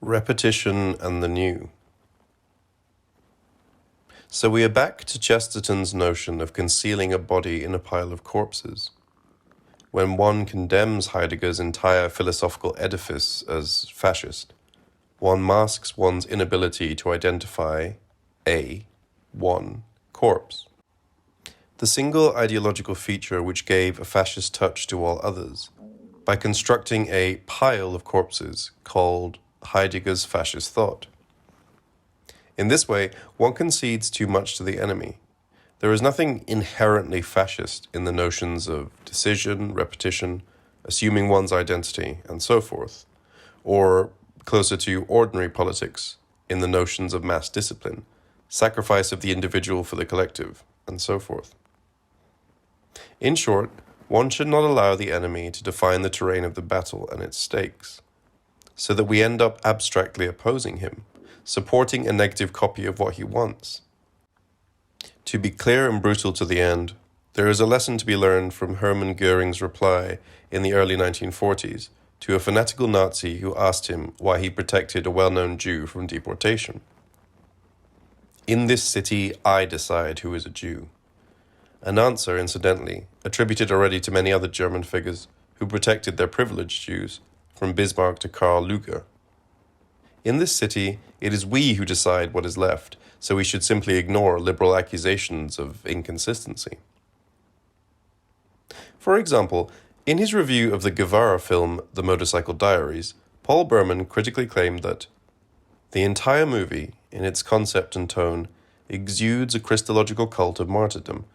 Repetition and the new. So we are back to Chesterton's notion of concealing a body in a pile of corpses. When one condemns Heidegger's entire philosophical edifice as fascist, one masks one's inability to identify one corpse. The single ideological feature which gave a fascist touch to all others, by constructing a pile of corpses called Heidegger's fascist thought. In this way, one concedes too much to the enemy. There is nothing inherently fascist in the notions of decision, repetition, assuming one's identity, and so forth, or closer to ordinary politics, in the notions of mass discipline, sacrifice of the individual for the collective, and so forth. In short, one should not allow the enemy to define the terrain of the battle and its stakes, so that we end up abstractly opposing him, supporting a negative copy of what he wants. To be clear and brutal to the end, there is a lesson to be learned from Hermann Göring's reply in the early 1940s to a fanatical Nazi who asked him why he protected a well-known Jew from deportation. "In this city, I decide who is a Jew." An answer, incidentally, attributed already to many other German figures who protected their privileged Jews, from Bismarck to Karl Lueger. In this city, it is we who decide what is left, so we should simply ignore liberal accusations of inconsistency. For example, in his review of the Guevara film The Motorcycle Diaries, Paul Berman critically claimed that the entire movie, in its concept and tone, exudes a Christological cult of martyrdom,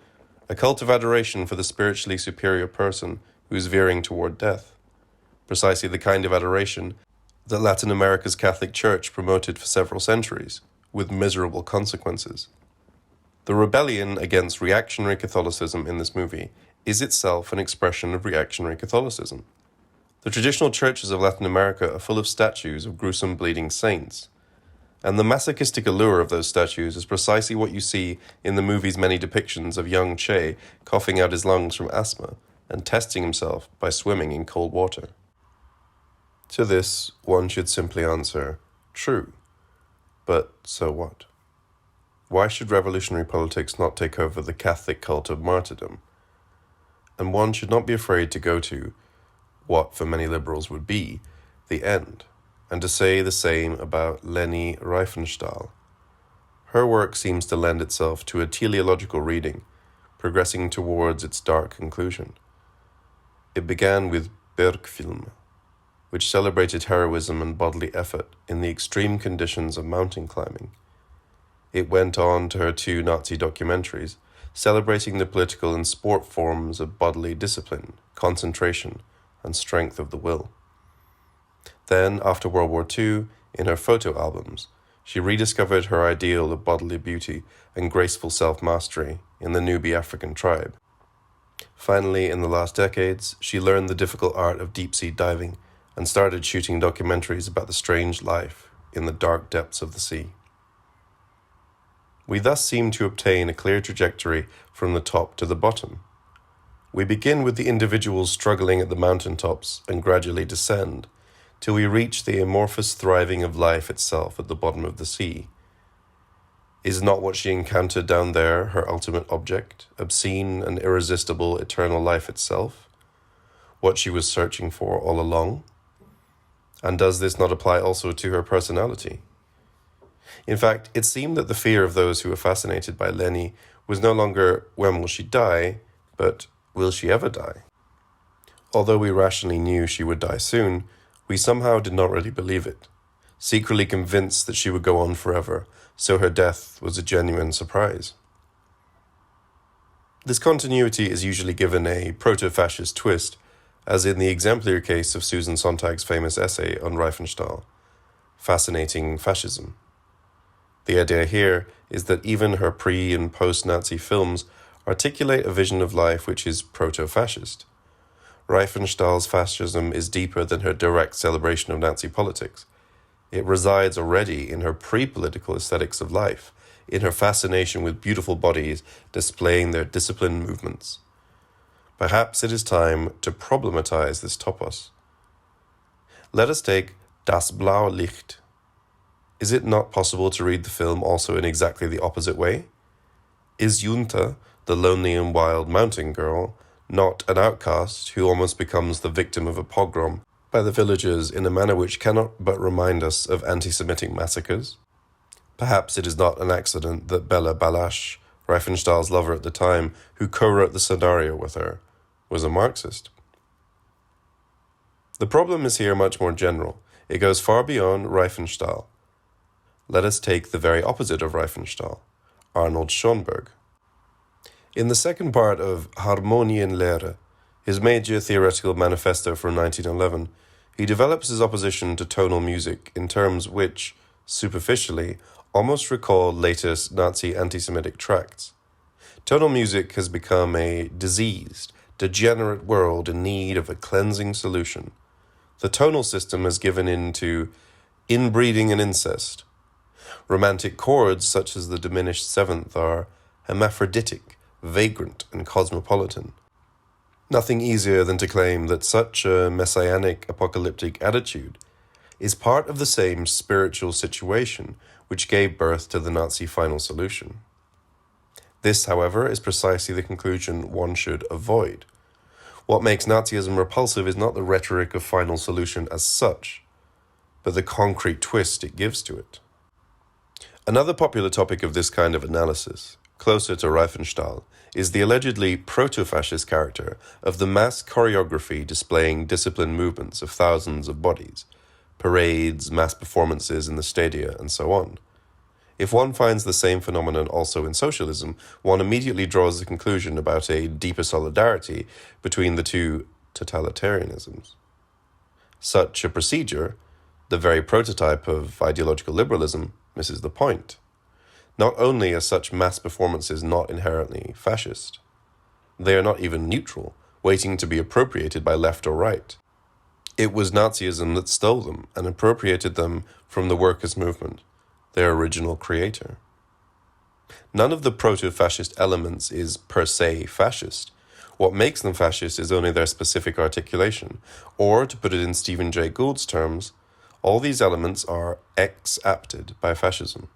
a cult of adoration for the spiritually superior person who is veering toward death. Precisely the kind of adoration that Latin America's Catholic Church promoted for several centuries, with miserable consequences. The rebellion against reactionary Catholicism in this movie is itself an expression of reactionary Catholicism. The traditional churches of Latin America are full of statues of gruesome bleeding saints, and the masochistic allure of those statues is precisely what you see in the movie's many depictions of young Che coughing out his lungs from asthma and testing himself by swimming in cold water. To this, one should simply answer, true. But so what? Why should revolutionary politics not take over the Catholic cult of martyrdom? And one should not be afraid to go to what for many liberals would be the end, and to say the same about Leni Riefenstahl. Her work seems to lend itself to a teleological reading, progressing towards its dark conclusion. It began with Bergfilm, which celebrated heroism and bodily effort in the extreme conditions of mountain climbing. It went on to her two Nazi documentaries, celebrating the political and sport forms of bodily discipline, concentration, and strength of the will. Then, after World War II, in her photo albums, she rediscovered her ideal of bodily beauty and graceful self-mastery in the Nubi African tribe. Finally, in the last decades, she learned the difficult art of deep-sea diving and started shooting documentaries about the strange life in the dark depths of the sea. We thus seem to obtain a clear trajectory from the top to the bottom. We begin with the individuals struggling at the mountaintops and gradually descend, till we reach the amorphous thriving of life itself at the bottom of the sea. Is not what she encountered down there her ultimate object, obscene and irresistible eternal life itself, what she was searching for all along? And does this not apply also to her personality? In fact, it seemed that the fear of those who were fascinated by Leni was no longer, when will she die, but will she ever die? Although we rationally knew she would die soon, we somehow did not really believe it, secretly convinced that she would go on forever, so her death was a genuine surprise. This continuity is usually given a proto-fascist twist, as in the exemplary case of Susan Sontag's famous essay on Riefenstahl, Fascinating Fascism. The idea here is that even her pre- and post-Nazi films articulate a vision of life which is proto-fascist. Riefenstahl's fascism is deeper than her direct celebration of Nazi politics. It resides already in her pre-political aesthetics of life, in her fascination with beautiful bodies displaying their disciplined movements. Perhaps it is time to problematize this topos. Let us take Das blaue Licht, Is it not possible to read the film also in exactly the opposite way? Is Junta, the lonely and wild mountain girl, not an outcast who almost becomes the victim of a pogrom by the villagers in a manner which cannot but remind us of anti-Semitic massacres? Perhaps it is not an accident that Bela Balash, Riefenstahl's lover at the time, who co-wrote the scenario with her, was a Marxist. The problem is here much more general. It goes far beyond Riefenstahl. Let us take the very opposite of Riefenstahl, Arnold Schoenberg. In the second part of Harmonienlehre, his major theoretical manifesto from 1911, he develops his opposition to tonal music in terms which, superficially, almost recall latest Nazi anti-Semitic tracts. Tonal music has become a diseased, degenerate world in need of a cleansing solution. The tonal system has given in to inbreeding and incest. Romantic chords such as the diminished seventh are hermaphroditic, vagrant, and cosmopolitan. Nothing easier than to claim that such a messianic apocalyptic attitude is part of the same spiritual situation which gave birth to the Nazi final solution. This, however, is precisely the conclusion one should avoid. What makes Nazism repulsive is not the rhetoric of final solution as such, but the concrete twist it gives to it. Another popular topic of this kind of analysis, closer to Riefenstahl, is the allegedly proto-fascist character of the mass choreography displaying disciplined movements of thousands of bodies, parades, mass performances in the stadia, and so on. If one finds the same phenomenon also in socialism, one immediately draws the conclusion about a deeper solidarity between the two totalitarianisms. Such a procedure, the very prototype of ideological liberalism, misses the point. Not only are such mass performances not inherently fascist, they are not even neutral, waiting to be appropriated by left or right. It was Nazism that stole them and appropriated them from the workers' movement, their original creator. None of the proto-fascist elements is per se fascist. What makes them fascist is only their specific articulation, or, to put it in Stephen Jay Gould's terms, all these elements are ex-apted by fascism.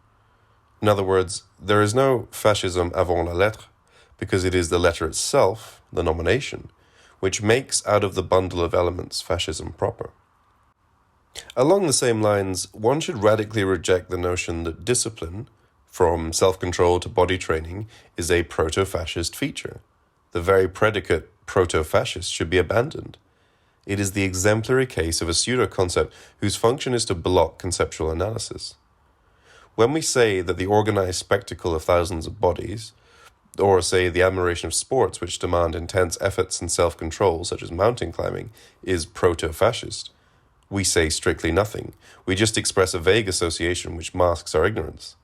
In other words, there is no fascism avant la lettre, because it is the letter itself, the nomination, which makes out of the bundle of elements fascism proper. Along the same lines, one should radically reject the notion that discipline, from self-control to body training, is a proto-fascist feature. The very predicate proto-fascist should be abandoned. It is the exemplary case of a pseudo-concept whose function is to block conceptual analysis. When we say that the organized spectacle of thousands of bodies, or say the admiration of sports which demand intense efforts and self-control, such as mountain climbing, is proto-fascist, we say strictly nothing. We just express a vague association which masks our ignorance.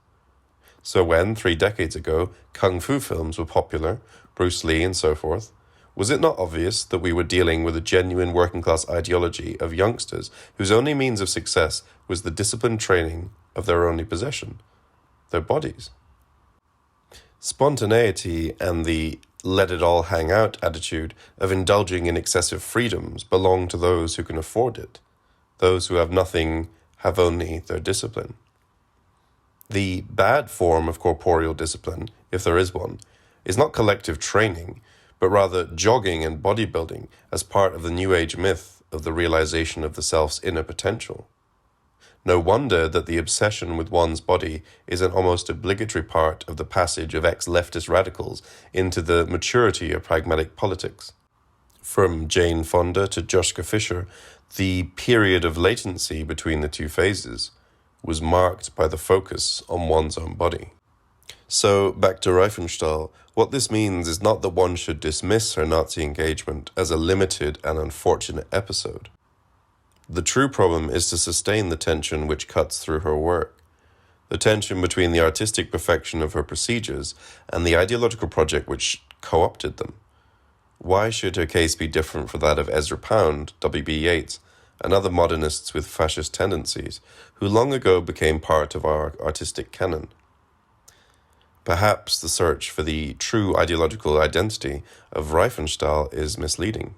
So when, 3 decades ago, kung fu films were popular, Bruce Lee and so forth, was it not obvious that we were dealing with a genuine working-class ideology of youngsters whose only means of success was the disciplined training of their only possession, their bodies? Spontaneity and the let-it-all-hang-out attitude of indulging in excessive freedoms belong to those who can afford it. Those who have nothing have only their discipline. The bad form of corporeal discipline, if there is one, is not collective training, but rather jogging and bodybuilding as part of the New Age myth of the realization of the self's inner potential. No wonder that the obsession with one's body is an almost obligatory part of the passage of ex-leftist radicals into the maturity of pragmatic politics. From Jane Fonda to Joschka Fischer, the period of latency between the two phases was marked by the focus on one's own body. So, back to Riefenstahl, what this means is not that one should dismiss her Nazi engagement as a limited and unfortunate episode. The true problem is to sustain the tension which cuts through her work, the tension between the artistic perfection of her procedures and the ideological project which co-opted them. Why should her case be different from that of Ezra Pound, W.B. Yeats, and other modernists with fascist tendencies, who long ago became part of our artistic canon? Perhaps the search for the true ideological identity of Riefenstahl is misleading.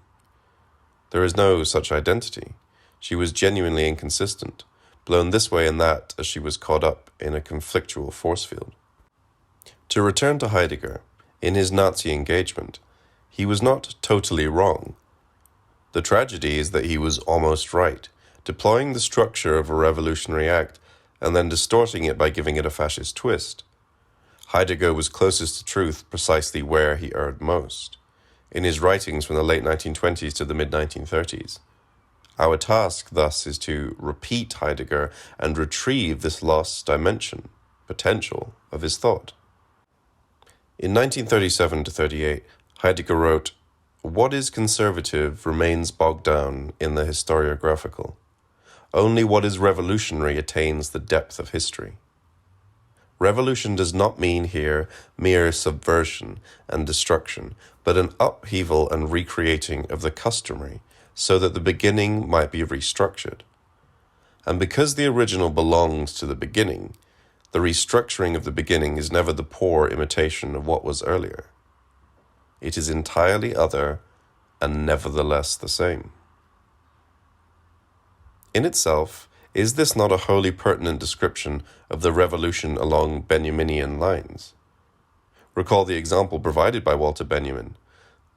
There is no such identity. She was genuinely inconsistent, blown this way and that as she was caught up in a conflictual force field. To return to Heidegger, in his Nazi engagement, he was not totally wrong. The tragedy is that he was almost right, deploying the structure of a revolutionary act and then distorting it by giving it a fascist twist. Heidegger was closest to truth precisely where he erred most, in his writings from the late 1920s to the mid-1930s. Our task, thus, is to repeat Heidegger and retrieve this lost dimension, potential, of his thought. In 1937 to 38, Heidegger wrote, "What is conservative remains bogged down in the historiographical. Only what is revolutionary attains the depth of history." Revolution does not mean here mere subversion and destruction, but an upheaval and recreating of the customary, so that the beginning might be restructured. And because the original belongs to the beginning, the restructuring of the beginning is never the poor imitation of what was earlier. It is entirely other and nevertheless the same. In itself, is this not a wholly pertinent description of the revolution along Benjaminian lines? Recall the example provided by Walter Benjamin.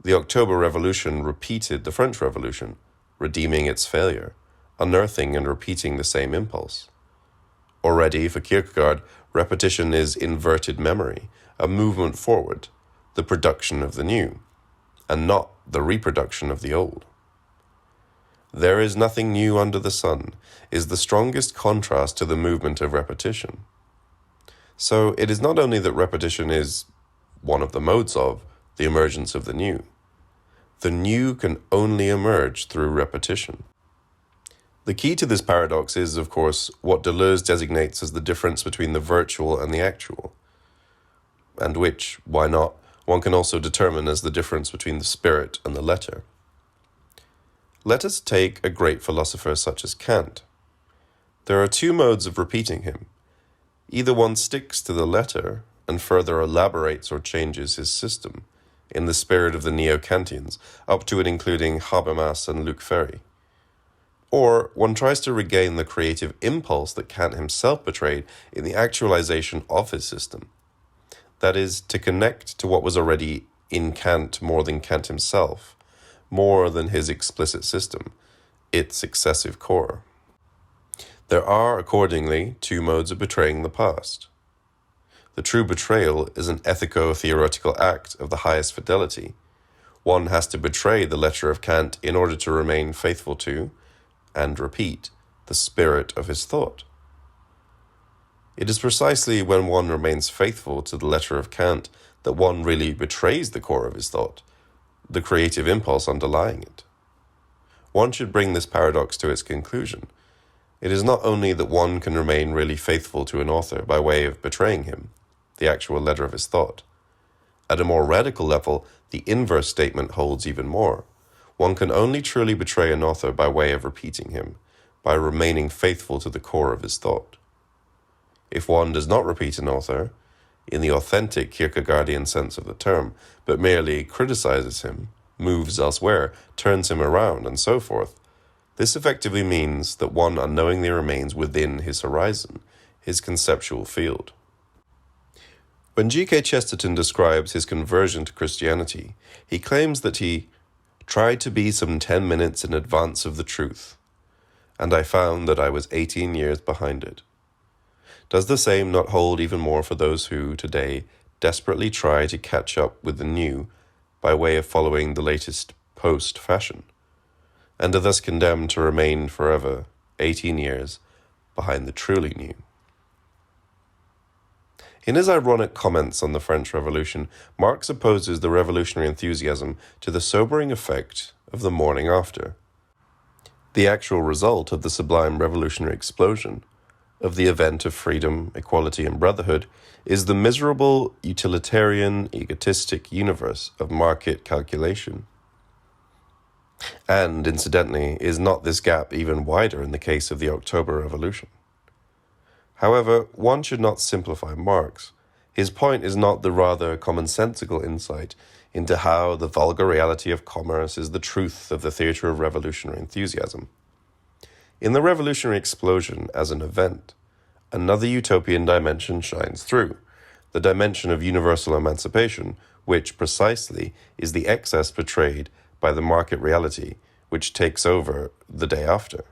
The October Revolution repeated the French Revolution, redeeming its failure, unearthing and repeating the same impulse. Already, for Kierkegaard, repetition is inverted memory, a movement forward, the production of the new, and not the reproduction of the old. "There is nothing new under the sun" is the strongest contrast to the movement of repetition. So it is not only that repetition is one of the modes of the emergence of the new. The new can only emerge through repetition. The key to this paradox is, of course, what Deleuze designates as the difference between the virtual and the actual, and which, why not, one can also determine as the difference between the spirit and the letter. Let us take a great philosopher such as Kant. There are two modes of repeating him. Either one sticks to the letter and further elaborates or changes his system, in the spirit of the Neo-Kantians, up to and including Habermas and Luc Ferry. Or one tries to regain the creative impulse that Kant himself betrayed in the actualization of his system. That is, to connect to what was already in Kant more than Kant himself, more than his explicit system, its excessive core. There are, accordingly, two modes of betraying the past. The true betrayal is an ethico-theoretical act of the highest fidelity. One has to betray the letter of Kant in order to remain faithful to, and repeat, the spirit of his thought. It is precisely when one remains faithful to the letter of Kant that one really betrays the core of his thought, the creative impulse underlying it. One should bring this paradox to its conclusion. It is not only that one can remain really faithful to an author by way of betraying him, the actual letter of his thought. At a more radical level, the inverse statement holds even more. One can only truly betray an author by way of repeating him, by remaining faithful to the core of his thought. If one does not repeat an author, in the authentic Kierkegaardian sense of the term, but merely criticizes him, moves elsewhere, turns him around, and so forth, this effectively means that one unknowingly remains within his horizon, his conceptual field. When G.K. Chesterton describes his conversion to Christianity, he claims that he tried to be some 10 minutes in advance of the truth, and I found that I was 18 years behind it. Does the same not hold even more for those who, today, desperately try to catch up with the new by way of following the latest post-fashion, and are thus condemned to remain forever, 18 years, behind the truly new? In his ironic comments on the French Revolution, Marx opposes the revolutionary enthusiasm to the sobering effect of the morning after. The actual result of the sublime revolutionary explosion, of the event of freedom, equality, and brotherhood, is the miserable, utilitarian, egotistic universe of market calculation. And, incidentally, is not this gap even wider in the case of the October Revolution? However, one should not simplify Marx. His point is not the rather commonsensical insight into how the vulgar reality of commerce is the truth of the theatre of revolutionary enthusiasm. In the revolutionary explosion as an event, another utopian dimension shines through, the dimension of universal emancipation, which precisely is the excess portrayed by the market reality which takes over the day after.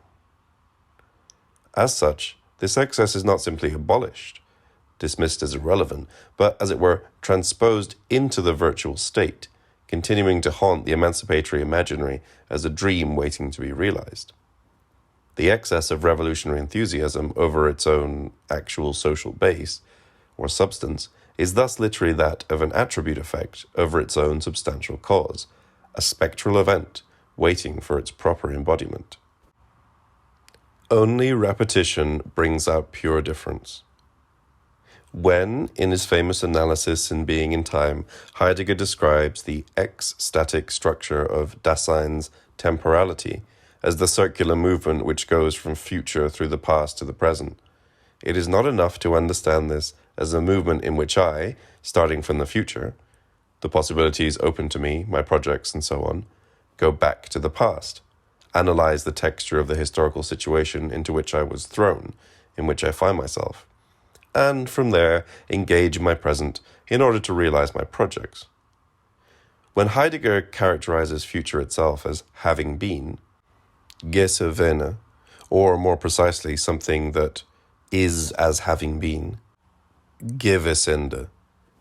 As such, this excess is not simply abolished, dismissed as irrelevant, but, as it were, transposed into the virtual state, continuing to haunt the emancipatory imaginary as a dream waiting to be realized. The excess of revolutionary enthusiasm over its own actual social base, or substance, is thus literally that of an attribute effect over its own substantial cause, a spectral event waiting for its proper embodiment. Only repetition brings out pure difference. When, in his famous analysis in Being in Time, Heidegger describes the X-static structure of Dasein's temporality as the circular movement which goes from future through the past to the present, it is not enough to understand this as a movement in which I, starting from the future, the possibilities open to me, my projects and so on, go back to the past, analyze the texture of the historical situation into which I was thrown, in which I find myself, and from there engage in my present in order to realize my projects. When Heidegger characterizes future itself as having been, gewesen, or more precisely something that is as having been, gewesende,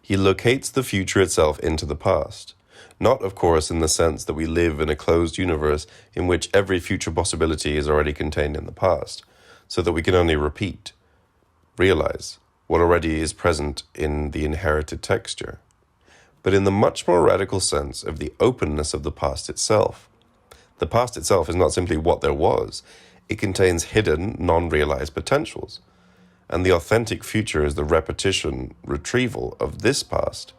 he locates the future itself into the past, not of course in the sense that we live in a closed universe in which every future possibility is already contained in the past, so that we can only repeat, realize, what already is present in the inherited texture, but in the much more radical sense of the openness of the past itself. The past itself is not simply what there was, it contains hidden, non-realized potentials, and the authentic future is the repetition, retrieval of this past,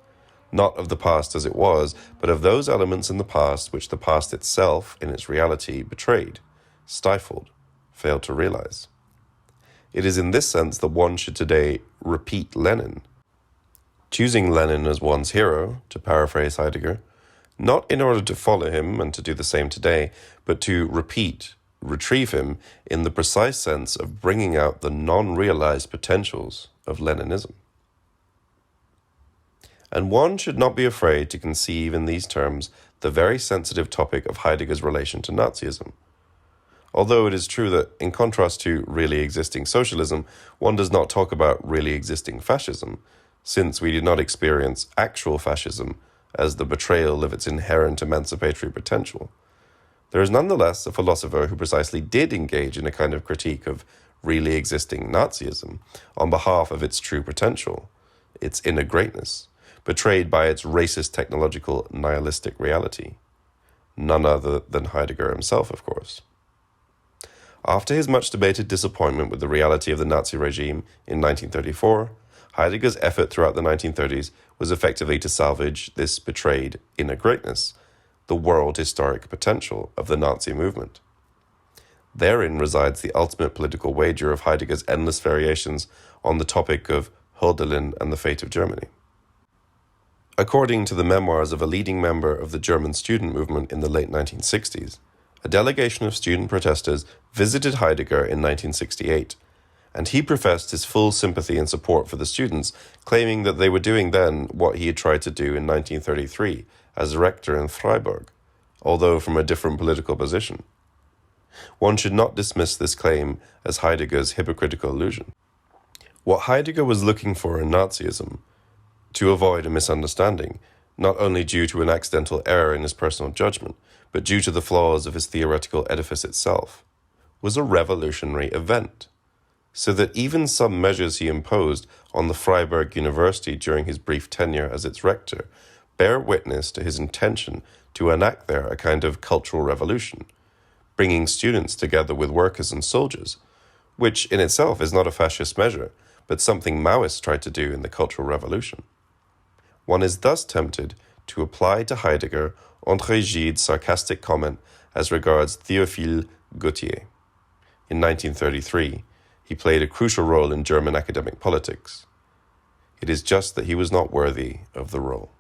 not of the past as it was, but of those elements in the past which the past itself, in its reality, betrayed, stifled, failed to realize. It is in this sense that one should today repeat Lenin, choosing Lenin as one's hero, to paraphrase Heidegger, not in order to follow him and to do the same today, but to retrieve him in the precise sense of bringing out the non-realized potentials of Leninism. And one should not be afraid to conceive in these terms the very sensitive topic of Heidegger's relation to Nazism. Although it is true that, in contrast to really existing socialism, one does not talk about really existing fascism, since we did not experience actual fascism as the betrayal of its inherent emancipatory potential. There is nonetheless a philosopher who precisely did engage in a kind of critique of really existing Nazism on behalf of its true potential, its inner greatness, betrayed by its racist technological nihilistic reality. None other than Heidegger himself, of course. After his much debated disappointment with the reality of the Nazi regime in 1934, Heidegger's effort throughout the 1930s was effectively to salvage this betrayed inner greatness, the world historic potential of the Nazi movement. Therein resides the ultimate political wager of Heidegger's endless variations on the topic of Hölderlin and the fate of Germany. According to the memoirs of a leading member of the German student movement in the late 1960s, a delegation of student protesters visited Heidegger in 1968, and he professed his full sympathy and support for the students, claiming that they were doing then what he had tried to do in 1933 as rector in Freiburg, although from a different political position. One should not dismiss this claim as Heidegger's hypocritical illusion. What Heidegger was looking for in Nazism, to avoid a misunderstanding, not only due to an accidental error in his personal judgment, but due to the flaws of his theoretical edifice itself, was a revolutionary event, so that even some measures he imposed on the Freiburg University during his brief tenure as its rector bear witness to his intention to enact there a kind of cultural revolution, bringing students together with workers and soldiers, which in itself is not a fascist measure, but something Maoists tried to do in the Cultural Revolution. One is thus tempted to apply to Heidegger André Gide's sarcastic comment as regards Théophile Gautier. In 1933, he played a crucial role in German academic politics. It is just that he was not worthy of the role.